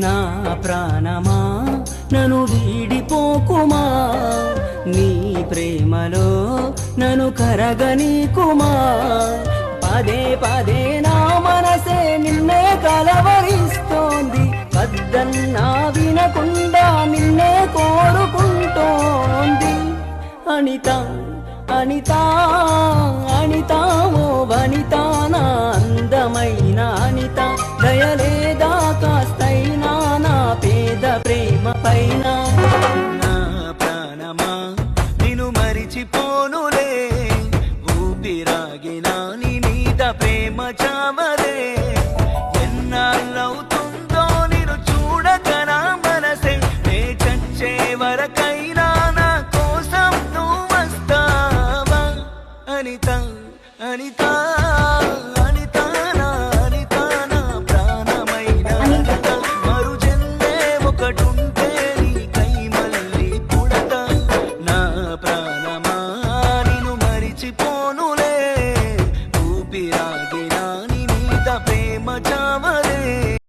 నా ప్రాణమా నన్ను వీడిపోకుమా, నీ ప్రేమలో నన్ను కరగనీకుమా. పదే పదే నా మనసే నిన్నే కలవరిస్తోంది, వద్దన్నా వినకుండా నిన్నే కోరుకుంటోంది. అనిత అనిత అనిత ఓ వనిత, నా అందమైన అనిత, దయలేదా కాస్తైనా నా పేద ప్రేమ పైన. నా ప్రాణమా నిన్ను మరిచిపోనులే, ఊపిరాగినా నీ మీద ప్రేమ చావదే. ఎన్నాళ్ళవుతుందో నిన్ను చూడక నా మనసే, నే చచ్చే వరకైనా నా కోసం నువ్వు వస్తావా. అనిత అనిత అనిత నా అనిత, నా ప్రాణమైన అనిత, మరు జన్మే ఒకటుంటే నీకై మళ్ళీ పుడతా. నా ప్రాణమా నిన్ను మరిచిపోను